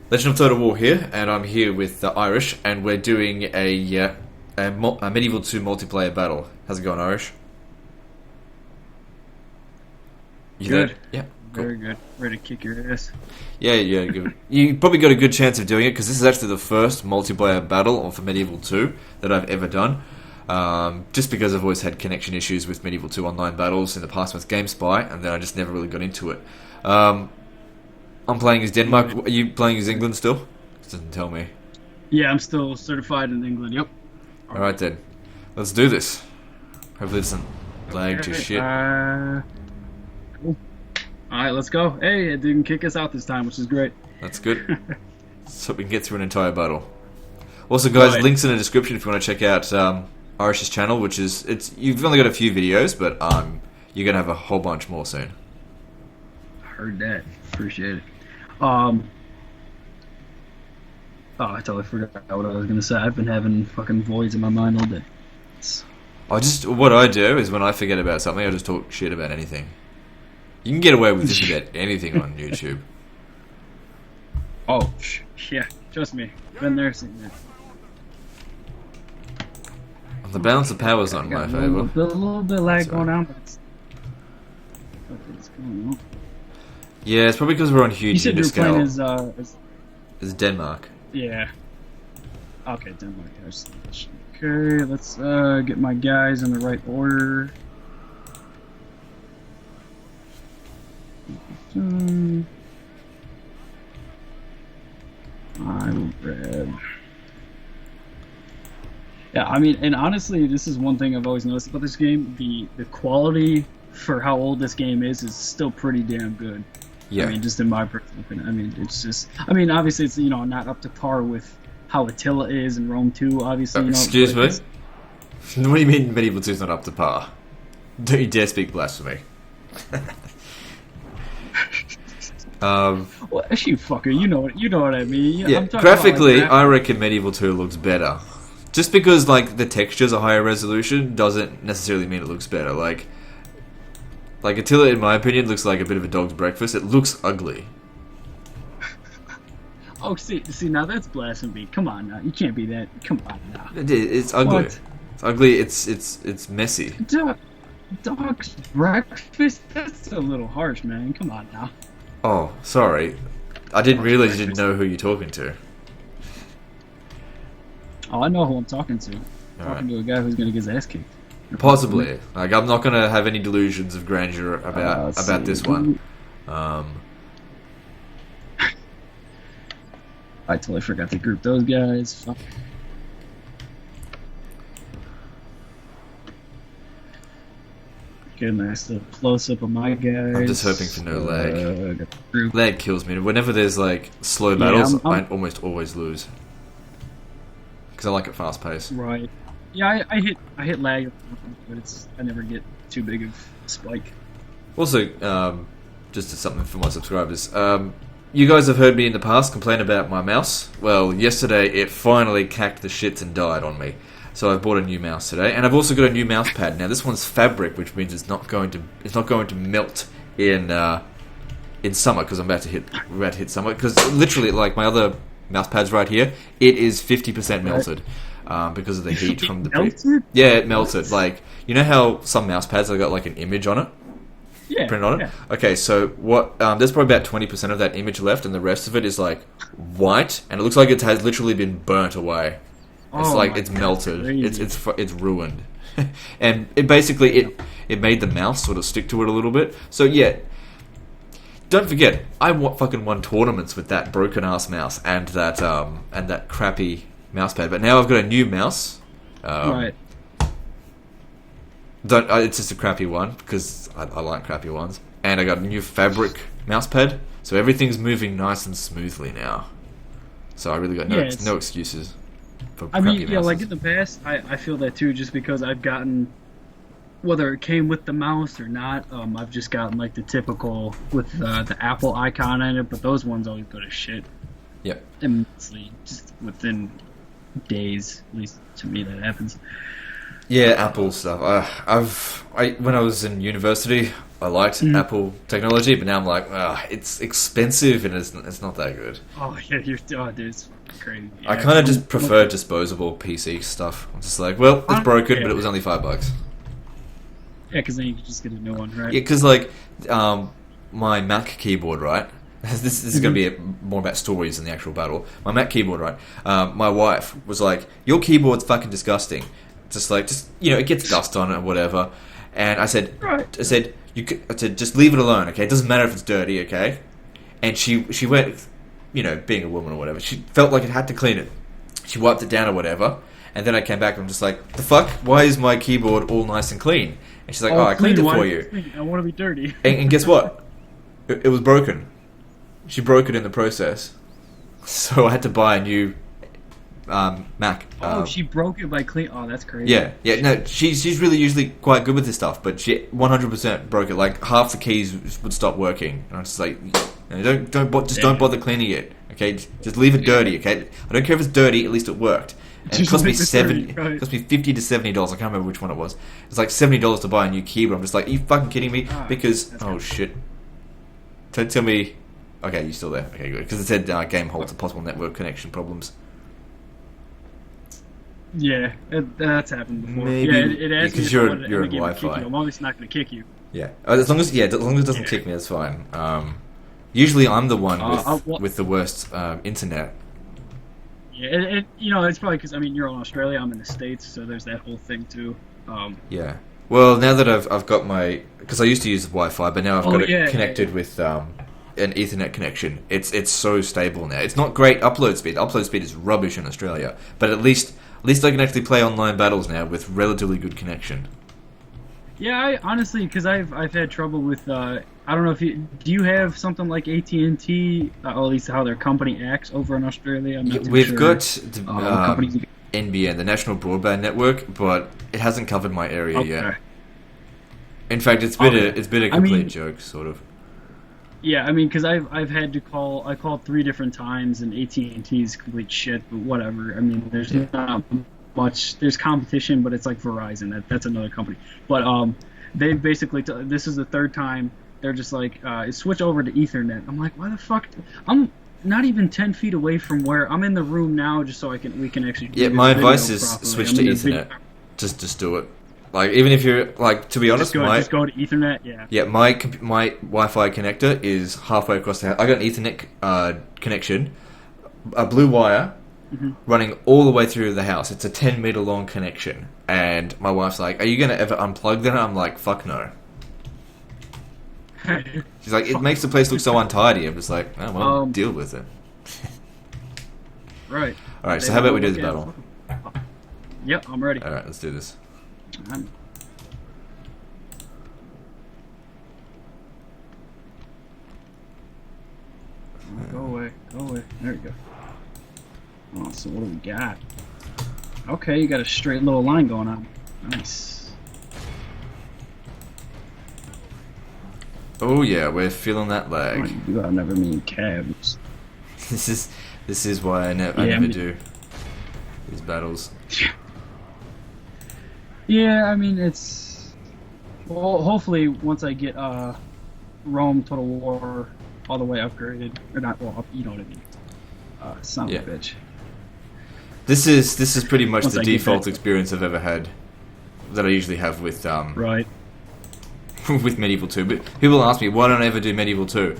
Legend of Total War here, and I'm here with the Irish, and we're doing a Medieval 2 multiplayer battle. How's it going, Irish? You Good. there? Yeah, cool. Very good. Ready to kick your ass. Yeah, good. You probably got a good chance of doing it, because this is actually the first multiplayer battle for Medieval 2 that I've ever done. Just because I've always had connection issues with Medieval 2 online battles in the past with GameSpy, and then I just never really got into it. I'm playing as Denmark. Are you playing as England still? It doesn't tell me. Yeah, I'm still certified in England. Yep. Alright then. Let's do this. Hopefully it doesn't lag to shit. Cool. Alright, let's go. Hey, it didn't kick us out this time, which is great. That's good. So we can get through an entire battle. Also, guys, Right. links in the description if you want to check out Irish's channel, which is you've only got a few videos, but you're gonna have a whole bunch more soon. Heard that. Appreciate it. Oh, I totally forgot what I was gonna say. I've been having fucking voids in my mind all day. What I do is when I forget about something, I just talk shit about anything. You can get away with just about anything on YouTube. Oh, yeah. Trust me. Been there, seen that. The balance of power's not in my Got a favour. little bit lag Sorry. going on, but it's going on. Yeah, it's probably because we're on huge You said you unit were playing scale. as It's Denmark. yeah. Okay, Denmark. Okay, let's get my guys in the right order. I will grab. Yeah, I mean, and honestly, this is one thing I've always noticed about this game. The quality for how old this game is still pretty damn good. Yeah. I mean, just in my personal opinion. I mean, it's just. I mean, obviously, it's not up to par with how Attila is in Rome 2. Obviously, Excuse me? but What do you mean Medieval 2 is not up to par? Don't you dare speak blasphemy. Well, you fucker, you know what I mean. Yeah, I'm talking graphically, about, I reckon Medieval 2 looks better. Just because, like, the textures are higher resolution doesn't necessarily mean it looks better. Like Attila, in my opinion, looks like a bit of a dog's breakfast. It looks ugly. Oh, see, now that's blasphemy. Come on, now you can't be that. Come on, now. It's ugly. What? It's ugly. It's messy. Dog's breakfast? That's a little harsh, man. Come on, now. Oh, sorry. I didn't realize you didn't know who you're talking to. Oh, I know who I'm talking to. Alright. Talking to a guy who's gonna get his ass kicked. Possibly. Like, I'm not gonna have any delusions of grandeur about Let's this see. one. I totally forgot to group those guys. Fuck. Get a nice little close up of my guys. I'm just hoping for no lag. Got the group. Lag kills me. Whenever there's like slow battles, I'm- I almost always lose because I like it fast paced. Right. Yeah, I hit lag, but I never get too big of a spike. Also, just as something for my subscribers, you guys have heard me in the past complain about my mouse. Well, yesterday it finally cacked the shits and died on me. So I've bought a new mouse today, and I've also got a new mouse pad. Now this one's fabric, which means it's not going to melt in summer because we're about to hit summer. Because literally, like my other mouse pads right here, it is 50% melted because of the heat from the melted? Yeah, it melted. Like, you know how some mouse pads have got like an image on it, Yeah. printed on it. Yeah. Okay, so what? There's probably about 20% of that image left, and the rest of it is like white, and it looks like it has literally been burnt away. It's Oh like my it's God, melted. crazy. It's ruined, and it made the mouse sort of stick to it a little bit. So yeah, don't forget, I fucking won tournaments with that broken ass mouse and that crappy mouse pad. But now I've got a new mouse. Right. It's just a crappy one because I like crappy ones, and I got a new fabric mouse pad, so everything's moving nice and smoothly now. So I really got Yeah, no excuses. I mean, Crappy yeah, like mouses. in the past, I feel that too, just because I've gotten, whether it came with the mouse or not, I've just gotten like the typical with the Apple icon in it, but those ones always go to shit Yep. immensely, just within days. At least to me, that happens. Yeah, Apple stuff. When I was in university, I liked Apple technology, but now I'm like, it's expensive and it's not that good. Oh yeah, dude, it's fucking crazy. Yeah, I kind of just prefer disposable PC stuff. I'm just like, well, it's broken, but it was only $5. Yeah, because then you can just get a new one, right? Yeah, because like my Mac keyboard, right? This is going to be more about stories than the actual battle. My Mac keyboard, right? My wife was like, "Your keyboard's fucking disgusting. Just it gets dust on it or whatever." And I said, I said, just leave it alone, okay? It doesn't matter if it's dirty, okay? And she went, being a woman or whatever, she felt like it had to clean it. She wiped it down or whatever, and then I came back and I'm just like, the fuck? Why is my keyboard all nice and clean? And she's like, I cleaned it for you. I want to be dirty. And guess what? It was broken. She broke it in the process. So I had to buy a new Mac. She broke it by clean. Oh, that's crazy. Yeah. No, she's really usually quite good with this stuff, but she 100% broke it. Like half the keys would stop working, and I was just like, don't bother cleaning it. Okay, just leave it dirty. Okay, I don't care if it's dirty. At least it worked. And it cost me $50 to $70. I can't remember which one it was. It's like $70 to buy a new keyboard. I'm just like, are you fucking kidding me? Because shit. Tell me. Okay, you're still there. Okay, good. Because it said game halts and possible network connection problems. Yeah, that's happened before. Maybe, yeah, it asked me if you're I wanted on to Wi-Fi. I'm obviously not going to kick you. Yeah, as long as it doesn't kick me, that's fine. Usually, I'm the one with the worst internet. Yeah, it's probably because you're in Australia, I'm in the States, so there's that whole thing too. Yeah. Well, now that I've got because I used to use Wi-Fi, but now I've got it connected with an Ethernet connection. It's so stable now. It's not great upload speed. Upload speed is rubbish in Australia, but at least I can actually play online battles now with relatively good connection. Yeah, I honestly, because I've had trouble with I don't know if do you have something like AT&T, or at least how their company acts over in Australia? We've got NBN, the National Broadband Network, but it hasn't covered my area yet. In fact, it's been a complete joke, sort of. Yeah, because I've had to call. I called 3 different times, and AT&T's complete shit. But whatever. There's not much. There's competition, but it's like Verizon. That's another company. But they basically this is the 3rd time they're just like switch over to Ethernet. I'm like, why the fuck? I'm not even 10 feet away from where I'm in the room now, just so we can actually. Yeah, my advice is switch to Ethernet. Just do it. Like, even if you're, like, to be honest, just go to Ethernet, yeah. Yeah, my Wi-Fi connector is halfway across the house. I got an Ethernet connection, a blue wire, running all the way through the house. It's a 10-meter long connection. And my wife's like, are you going to ever unplug that? I'm like, fuck no. She's like, it makes the place look so untidy. I'm just like, oh, well, deal with it. Right. Alright, so how about we do the battle? Yep, I'm ready. Alright, let's do this. Go away. There we go. Oh, so what do we got? Okay, you got a straight little line going on. Nice. Oh yeah, we're feeling that lag. I've never mean cabs. This is why I never do these battles. Yeah, it's... Well, hopefully, once I get Rome Total War all the way upgraded, or not, well, you know what I mean. Son of a bitch. This is pretty much the default experience I've ever had, that I usually have with right. with Medieval 2. But people ask me, why don't I ever do Medieval 2?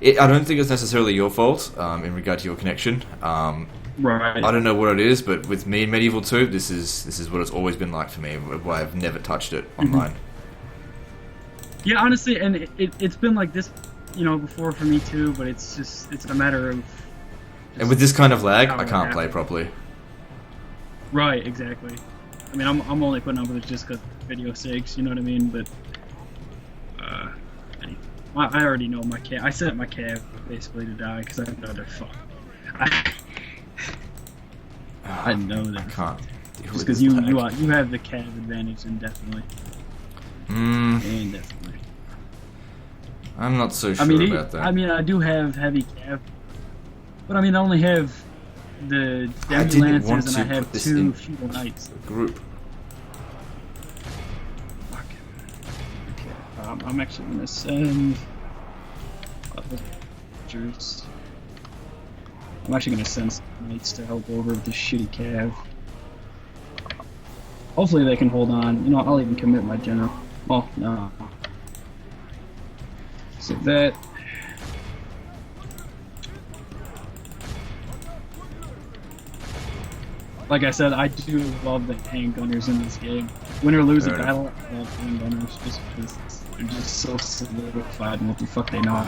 I don't think it's necessarily your fault in regard to your connection. Right. I don't know what it is, but with me in Medieval 2, this is what it's always been like for me. Why I've never touched it online. Yeah, honestly, and it's been like this, before for me too. But it's a matter of. And with this kind of lag, I can't play properly. Right. Exactly. I'm only putting up with it just because video sakes. You know what I mean? But I already know my cat. I set my cat basically to die because I know they're fucked. I know that. I can't. Just because you have the cav advantage indefinitely. Indefinitely. I'm not so sure about that. I do have heavy cav, but I only have the Demi Lancers and I have 2 feudal knights. Group. Fuck. Okay. I'm actually gonna send. Archers. I'm actually gonna send some knights to help over with the shitty cav. Hopefully they can hold on. You know, I'll even commit my general. Oh no. So that. Like I said, I do love the handgunners in this game. Win or lose a battle, I love handgunners just because they're just so solidified in what the fuck they know.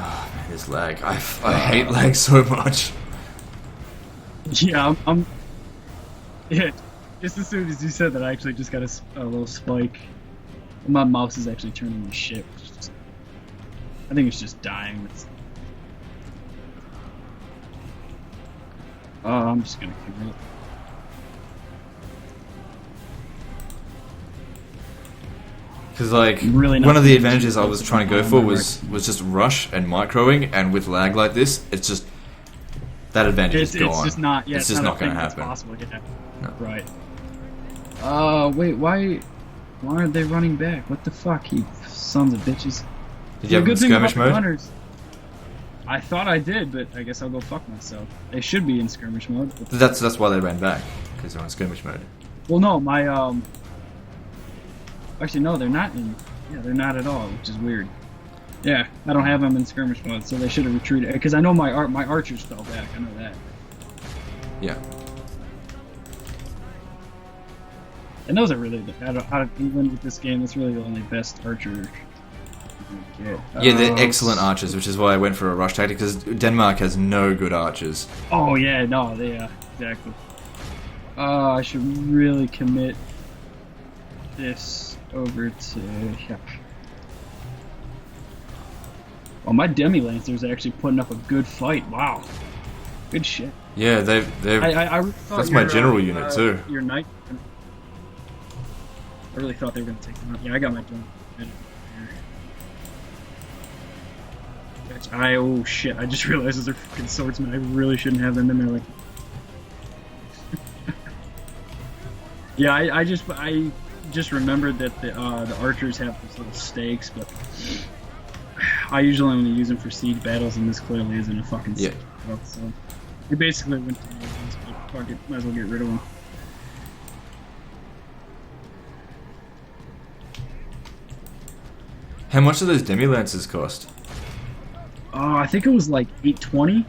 This lag. I hate lag so much. Yeah, yeah, just as soon as you said that, I actually just got a little spike. My mouse is actually turning to shit. I think it's just dying. I'm just gonna commit it. Because like really one of the advantages I was trying to go for was just rush and microing, and with lag like this, it's just that advantage is gone. It's just not. Yeah, it's just not going to happen. Possible. Yeah. No. Right. Wait, why aren't they running back? What the fuck, you sons of bitches? Did you have them in skirmish mode? Runners, I thought I did, but I guess I'll go fuck myself. They should be in skirmish mode. That's why they ran back, because they're on skirmish mode. Well, no, my actually no, they're not in. Yeah, they're not at all, which is weird. Yeah, I don't have them in skirmish mode, so they should have retreated. Because I know my archers fell back. I know that. Yeah. And those are really out of England with this game. That's really the only best archer you can get. Yeah, they're excellent archers, which is why I went for a rush tactic, because Denmark has no good archers. Oh yeah, no, exactly. I should really commit this over to. Yeah. Well, my demi lancers are actually putting up a good fight. Wow, good shit. Yeah, they've. I That's my general unit too. Your knight. I really thought they were gonna take them out. Yeah, I got my general unit here. Oh shit! I just realized those are fucking swordsmen. I really shouldn't have them in there. Like. Yeah, I just remembered that the archers have those little stakes, but I usually only use them for siege battles, and this clearly isn't a fucking siege battle, so it basically went to me, but fuck it, might as well get rid of them. How much do those demi lancers cost? I think it was like 820,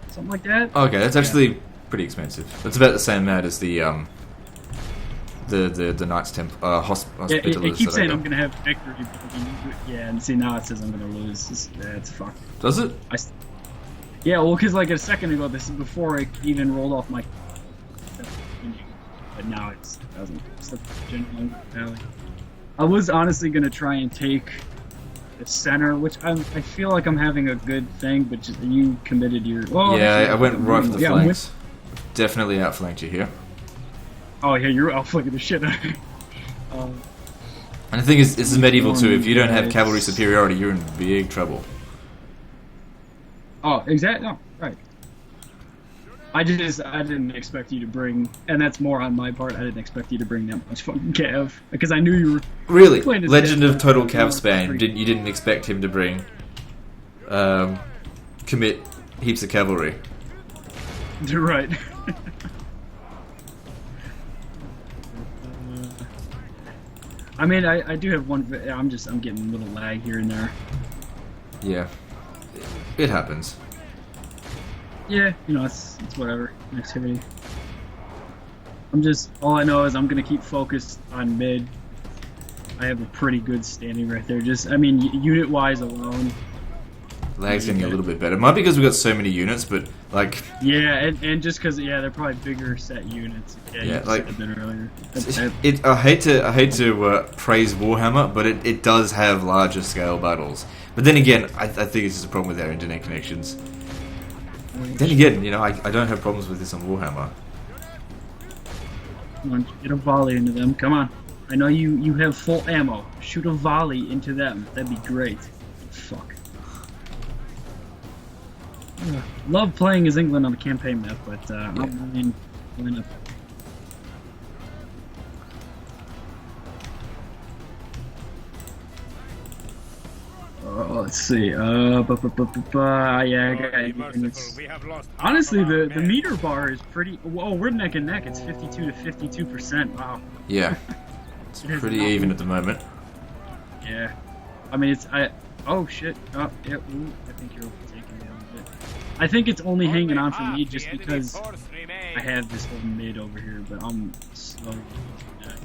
something like that. Okay, that's actually pretty expensive. That's about the same amount as the Knights Hospitallers. Yeah, it keeps saying I'm gonna have victory, but yeah, and see now it says I'm gonna lose. It's fucked. Does it? Yeah, well, because like a second ago, this is before I even rolled off my. But now it doesn't. It's the general valley. I was honestly gonna try and take the center, which I feel like I'm having a good thing, but just, you committed your. Well, yeah, I went right for the flanks. Definitely outflanked you here. Oh yeah, you're outflanking the shit out of me. And the thing is, this is medieval too. If you don't have cavalry superiority, you're in big trouble. Oh, exactly. No, right. I didn't expect you to bring, and that's more on my part. I didn't expect you to bring that much fucking cav because I knew you were really Legend of Total Cav Span. You didn't expect him to bring commit heaps of cavalry. You're right. I mean, I do have one. I'm getting a little lag here and there. Yeah, it happens. Yeah, you know, it's whatever. Activity. All I know is I'm gonna keep focused on mid. I have a pretty good standing right there. I mean, unit-wise alone. Lag's getting a little bit better. It might be because we've got so many units, but like. Yeah, and just because they're probably bigger set units. Yeah, like said that earlier. I hate to praise Warhammer, but it does have larger scale battles. But then again, I think it's just a problem with our internet connections. Then again, you know, I don't have problems with this on Warhammer. Come on, get a volley into them. Come on. I know you have full ammo. Shoot a volley into them. That'd be great. Fuck. Love playing as England on the campaign map, but I'm playing up. let's see. Yeah, I got units. Honestly, the meter bar is pretty. Whoa, we're neck and neck. It's 52 to 52%. Wow. Yeah. It's pretty even at the moment. Yeah. I mean, oh shit. Oh, yeah. Ooh, I think you're overtaking me a little bit. I think it's only hanging on for me just because I have this whole mid over here, but I'm slowly losing that.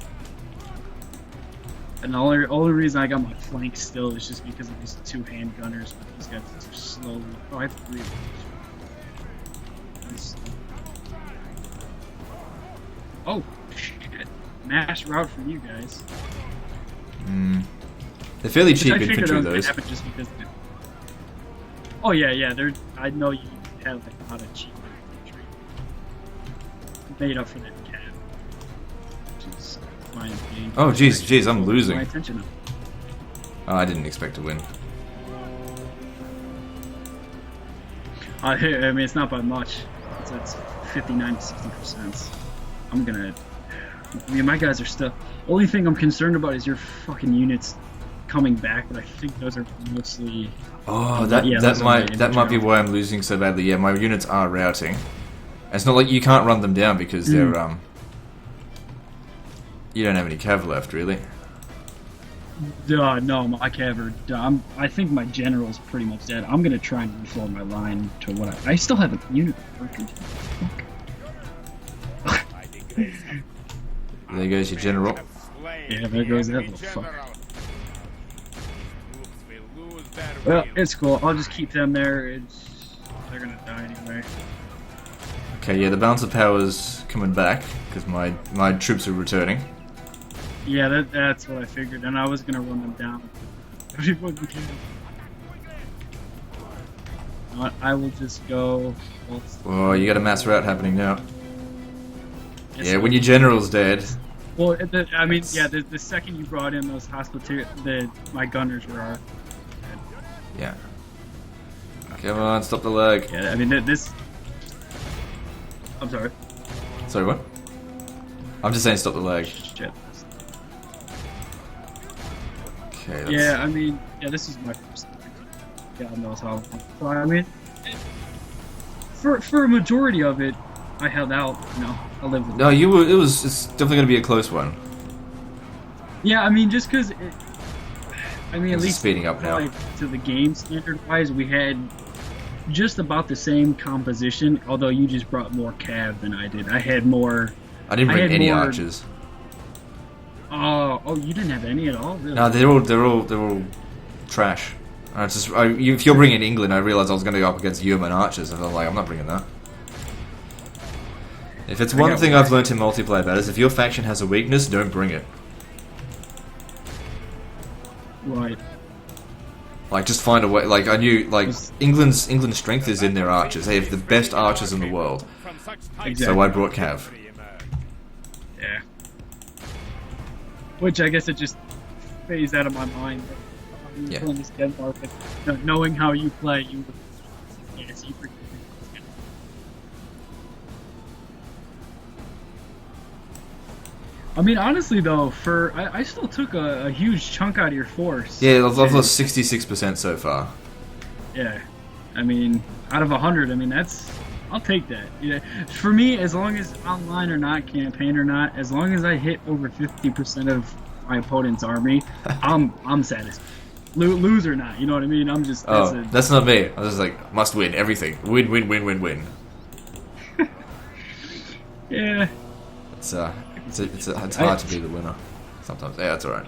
And the only reason I got my flank still is just because of these two handgunners, but these guys are slowly. Oh, I have three of those. Oh, shit. Mass route for you guys. They're fairly cheap Which I figured infantry, was gonna those. happen just because oh, yeah. I know you have like, a lot of cheap infantry. Made up for that cat. Which is my opinion. Oh, jeez, I'm losing. My attention up. Oh, I didn't expect to win. I mean, it's not by much. It's 59 to 60%. I'm gonna. I mean, my guys are still. Only thing I'm concerned about is your fucking units coming back, but I think those are mostly. Oh, that might be why I'm losing so badly. Yeah, my units are routing. It's not like you can't run them down because they're you don't have any cav left, really. No, my cav are done. I think my general's pretty much dead. I'm gonna try and reflow my line to what I still have a unit working. There goes your general. Yeah, there goes that little fuck. Well, it's cool. I'll just keep them there. They're gonna die anyway. Okay, yeah, the balance of power's coming back because my troops are returning. Yeah, that's what I figured, and I was gonna run them down. I will just go. Oh, you got a mass rout happening now. Yeah, when your general's dead. Well, I mean, yeah, the second you brought in those my gunners were dead. Yeah. Come on, stop the lag. Yeah, I mean, this. I'm sorry. Sorry, what? I'm just saying stop the lag. Shit. Okay. Yeah, I mean, yeah, this is my first. God knows how. So, I mean, for a majority of it, I held out. You know, I lived with. No, it's definitely gonna be a close one. Yeah, I mean, just because. I mean, at least speeding up now. Like, to the game standard wise, we had just about the same composition. Although you just brought more cav than I did. I had more. I didn't bring any archers. Oh, you didn't have any at all? Really? No, they're all trash. If you're bringing England, I realized I was going to go up against Yeoman archers, and I'm like, I'm not bringing that. If it's one thing I've learned in multiplayer about is if your faction has a weakness, don't bring it. Right. Like, just find a way. Like, I knew, like, England's strength is in their archers. They have the best archers in the world. Exactly. So I brought cav. Yeah. Which I guess it just phased out of my mind. Yeah. Playing this Denmark, knowing how you play, you. Yes, you. I mean, honestly though, I still took a huge chunk out of your force. Yeah, I've lost 66% so far. Yeah, I mean, out of 100, I mean I'll take that. Yeah, for me, as long as online or not, campaign or not, as long as I hit over 50% of my opponent's army, I'm satisfied. Lose or not, you know what I mean? I'm just. That's not me. I was just like, must win everything. Win. Yeah. It's hard to be the winner sometimes. Yeah, that's alright.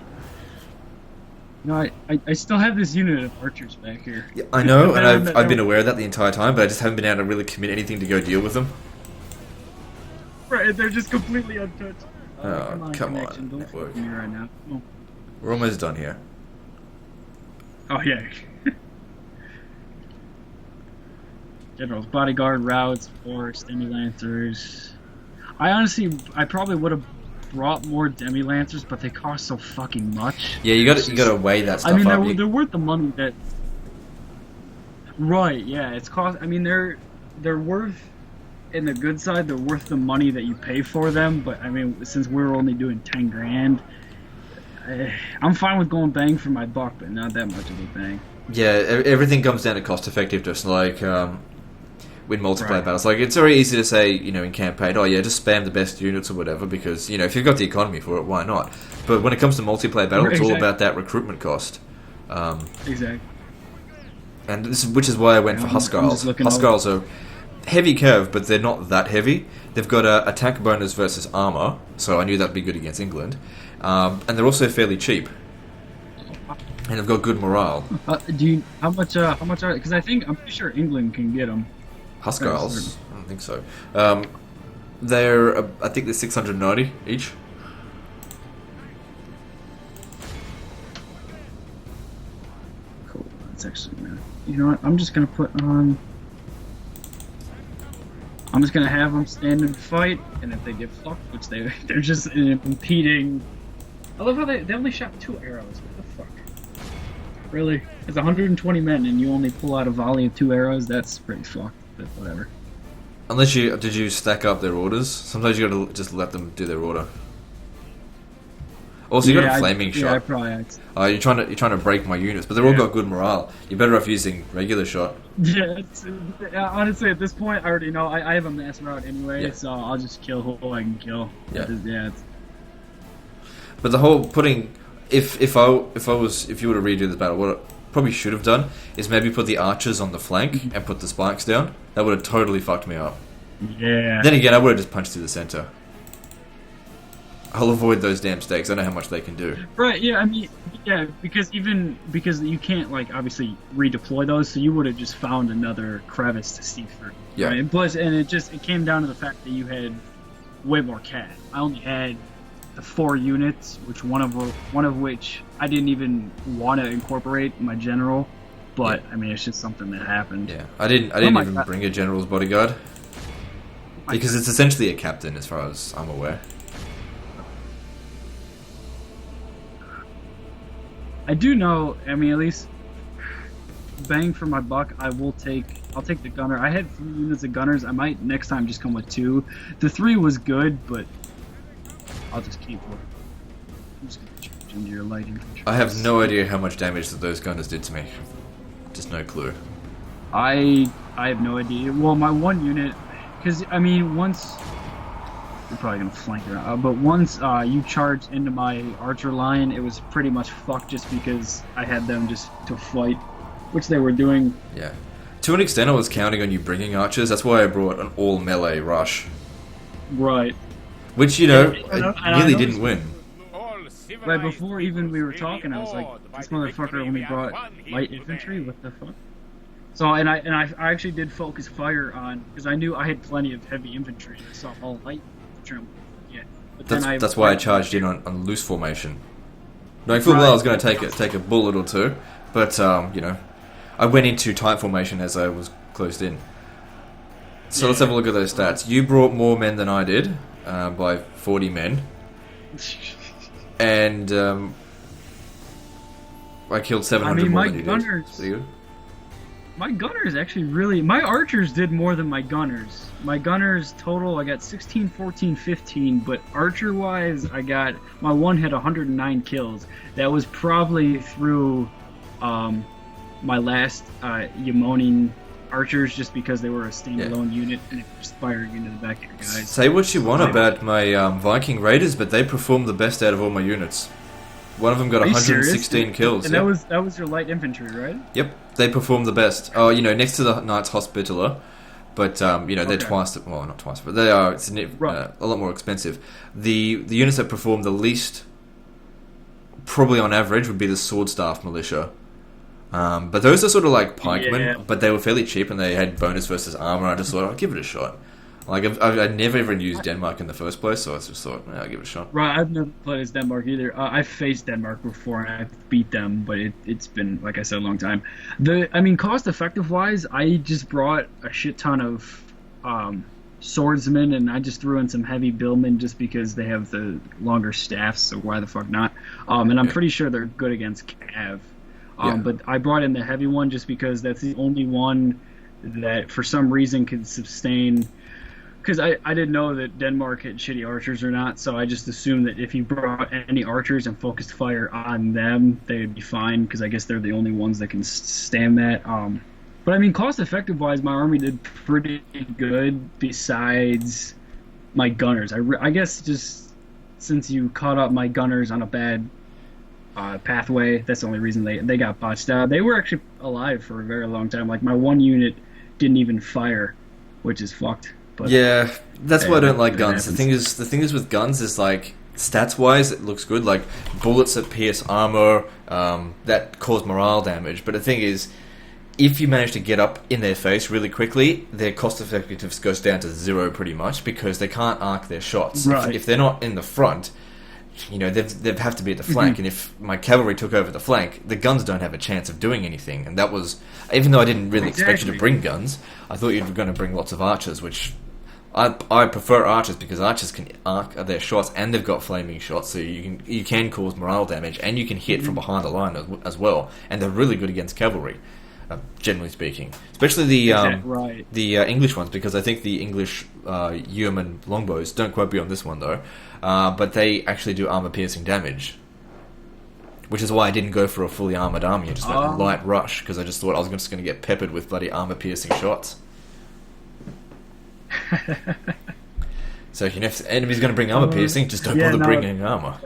No, I still have this unit of archers back here. Yeah, I know, and I've been aware of that the entire time, but I just haven't been able to really commit anything to go deal with them. Right, they're just completely untouched. Oh, come on. Don't fuck me right now. Oh. We're almost done here. Oh yeah. Generals, bodyguard, routes, force, demi-lancers. I probably would have brought more demi-lancers, but they cost so fucking much. Yeah, you gotta weigh that stuff up. I mean, they're worth the money that. Right? Yeah, it's cost. I mean, they're worth. In the good side, they're worth the money that you pay for them. But I mean, since we're only doing 10 grand, I'm fine with going bang for my buck, but not that much of a bang. Yeah, everything comes down to cost effectiveness. Like with multiplayer Right. battles, like it's very easy to say, in campaign, oh yeah, just spam the best units or whatever, because if you've got the economy for it, why not? But when it comes to multiplayer battle, it's all Exactly. about that recruitment cost. Exactly. And which is why I went for I'm just Huskarls. looking over. Huskarls are heavy curve, but they're not that heavy. They've got a attack bonus versus armor, so I knew that'd be good against England. And they're also fairly cheap, and they've got good morale. Do you how much are? Because I'm pretty sure England can get them. Huskarls, I don't think so. I think they're 690 each. Cool. That's actually you know what? I'm just gonna put on. I'm just gonna have them stand and fight, and if they get fucked, which they're just impeding. I love how they only shot 2 arrows. What the fuck? Really? It's 120 men, and you only pull out a volley of 2 arrows. That's pretty fucked. But whatever. Unless did you stack up their orders? Sometimes you gotta just let them do their order. Also, you got a flaming shot. Yeah, I probably. You're trying to break my units, but they're all got good morale. You're better off using regular shot. Yeah, honestly, at this point, I already know. I have a mass route anyway, Yeah. so I'll just kill who I can kill. Yeah. It's But the whole putting, if you were to redo this battle, what I probably should have done is maybe put the archers on the flank and put the spikes down. That would have totally fucked me up. yeah. Then again, I would have just punched through the center. I'll avoid those damn stakes. I know how much they can do. Right, yeah, I mean, yeah, because you can't, like, obviously redeploy those, so you would have just found another crevice to see through. Yeah. Right? Plus, and it came down to the fact that you had way more cat. I only had the 4 units, which one of which I didn't even want to incorporate in my general, but, I mean, it's just something that happened. Yeah, I didn't even bring a general's bodyguard because it's essentially a captain, as far as I'm aware. I do know, I mean, at least bang for my buck, I'll take the gunner. I had 3 units of gunners. I might next time just come with 2. The 3 was good, but I'll just keep it. I'm just gonna change into your light infantry. I have no idea how much damage that those gunners did to me. Just no clue. I have no idea. Well, my 1 unit, because I mean, once you're probably gonna flank around, but once you charged into my archer line, it was pretty much fucked just because I had them just to fight, which they were doing. Yeah. To an extent, I was counting on you bringing archers. That's why I brought an all melee rush, Right. which And I nearly noticed- didn't win. Right before even we were talking, I was like, this motherfucker only brought light infantry. What the fuck? So and I actually did focus fire on because I knew I had plenty of heavy infantry. So all light infantry. Yeah. But That's why I charged in on loose formation. Knowing full well I was going to take a bullet or two, but I went into tight formation as I was closed in. So let's have a look at those stats. You brought more men than I did, by 40 men, and I killed 700 more than you did. It's pretty good. My gunners actually really... My archers did more than my gunners. My gunners total, I got 16, 14, 15, but archer-wise, my one had 109 kills. That was probably through my last Yemonin archers, just because they were a standalone unit, and it was firing into the back of your guys. Say what you want about my Viking Raiders, but they performed the best out of all my units. One of them got 116 kills. And that was your light infantry, right? Yep, they performed the best. Oh, next to the Knights Hospitaller, but they're twice. Well, not twice, but they are a lot more expensive. The units that perform the least, probably on average, would be the Sword Staff Militia. But those are sort of like pikemen, but they were fairly cheap and they had bonus versus armor. I just thought I'd give it a shot. Like I'd never even used Denmark in the first place, so I just thought I'll give it a shot. Right, I've never played as Denmark either. I've faced Denmark before and I've beat them, but it's been, like I said, a long time. Cost effective wise, I just brought a shit ton of swordsmen and I just threw in some heavy billmen just because they have the longer staffs. So why the fuck not? And I'm pretty sure they're good against cav. But I brought in the heavy one just because that's the only one that for some reason could sustain because I didn't know that Denmark had shitty archers or not, so I just assumed that if you brought any archers and focused fire on them, they'd be fine, because I guess they're the only ones that can stand that. But I mean, cost effective wise, my army did pretty good. Besides my gunners, I guess just since you caught up my gunners on a bad pathway, that's the only reason they got botched out. They were actually alive for a very long time. Like my one unit didn't even fire, which is fucked. But yeah, that's why I don't like guns. happens. The thing is with guns is like stats wise, it looks good. Like bullets that pierce armor, that cause morale damage. But the thing is, if you manage to get up in their face really quickly, their cost effectiveness goes down to 0 pretty much because they can't arc their shots. Right. If they're not in the front, you know, they have to be at the flank. And if my cavalry took over the flank, the guns don't have a chance of doing anything. And that was, even though I didn't really expect you to bring guns, I thought you were going to bring lots of archers, which I prefer archers because archers can arc their shots and they've got flaming shots, so you can cause morale damage and you can hit from behind the line as well. And they're really good against cavalry. Generally speaking, especially the English ones, because I think the English yeoman longbows, don't quote me on this one though, but they actually do armor piercing damage, which is why I didn't go for a fully armored army. I just went light rush because I just thought I was just going to get peppered with bloody armor piercing shots. So you know, if the enemy's going to bring armor piercing, just don't bother bringing armor.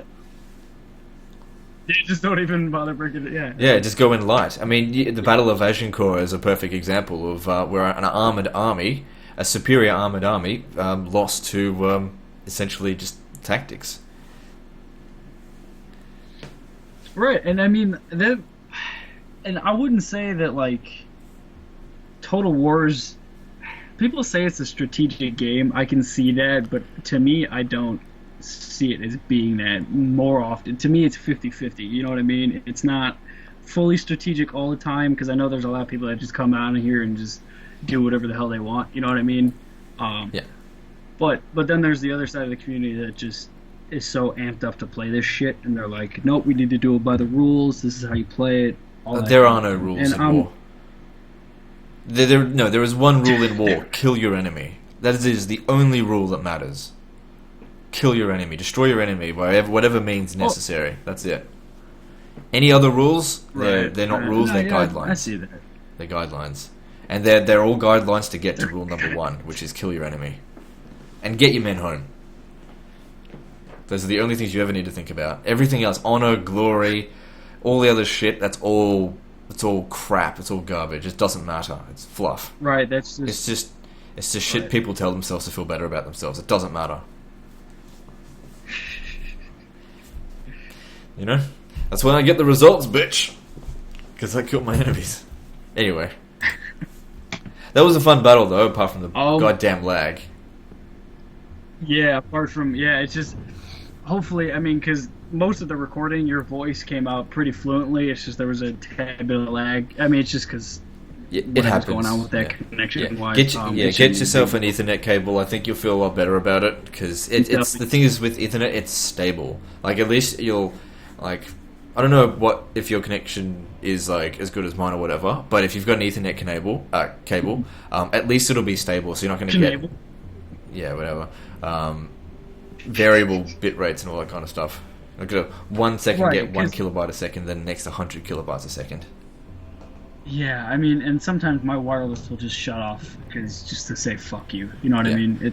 Yeah, just don't even bother bringing it. Yeah, just go in light. I mean, the Battle of Agincourt is a perfect example of where an armored army, a superior armored army, lost to essentially just tactics. Right, and I mean that, and I wouldn't say that like Total War's. People say it's a strategic game. I can see that, but to me, I don't see it as being that more often. To me, it's 50-50. You know what I mean? It's not fully strategic all the time, because I know there's a lot of people that just come out of here and just do whatever the hell they want. You know what I mean? Yeah. But then there's the other side of the community that just is so amped up to play this shit, and they're like, nope, we need to do it by the rules. This is how you play it. There are no rules in war. There is one rule in war: kill your enemy. That is the only rule that matters. Kill your enemy, destroy your enemy by whatever means necessary. That's it. Any other rules? They're not rules. They're guidelines. I see that. They're guidelines, and they're all guidelines to get to rule number 1, which is kill your enemy, and get your men home. Those are the only things you ever need to think about. Everything else, honor, glory, all the other shit, that's all. It's all crap. It's all garbage. It doesn't matter. It's fluff. Right. That's just. It's just shit people tell themselves to feel better about themselves. It doesn't matter. You know? That's when I get the results, bitch. Because I killed my enemies. Anyway. That was a fun battle, though, apart from the goddamn lag. Yeah, apart from... Yeah, it's just... Hopefully, I mean, because most of the recording, your voice came out pretty fluently. It's just there was a tad bit of lag. I mean, it's just because... It happens. Going on with that connection-wise. Get yourself an Ethernet cable. I think you'll feel a lot better about it, because it's the thing is with Ethernet, it's stable. Like, at least you'll... Like, I don't know if your connection is like as good as mine or whatever, but if you've got an Ethernet cable, at least it'll be stable. So you're not going to get whatever variable bit rates and all that kind of stuff. Like 1 second get 1 kilobyte a second, then the next 100 kilobytes a second. Yeah, I mean, and sometimes my wireless will just shut off because just to say fuck you. You know what I mean?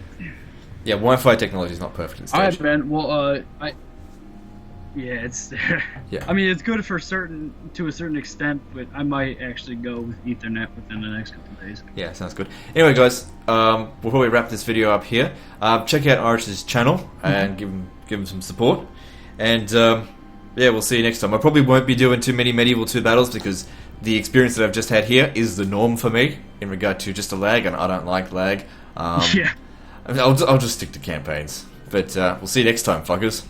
Yeah, Wi-Fi technology is not perfect in stage. Alright, man. Well, it's. I mean, it's good to a certain extent, but I might actually go with Ethernet within the next couple of days. Yeah, sounds good. Anyway, guys, we'll probably wrap this video up here. Check out Arch's channel and give him some support. And we'll see you next time. I probably won't be doing too many Medieval 2 battles because the experience that I've just had here is the norm for me in regard to just a lag, and I don't like lag. I'll just stick to campaigns. But we'll see you next time, fuckers.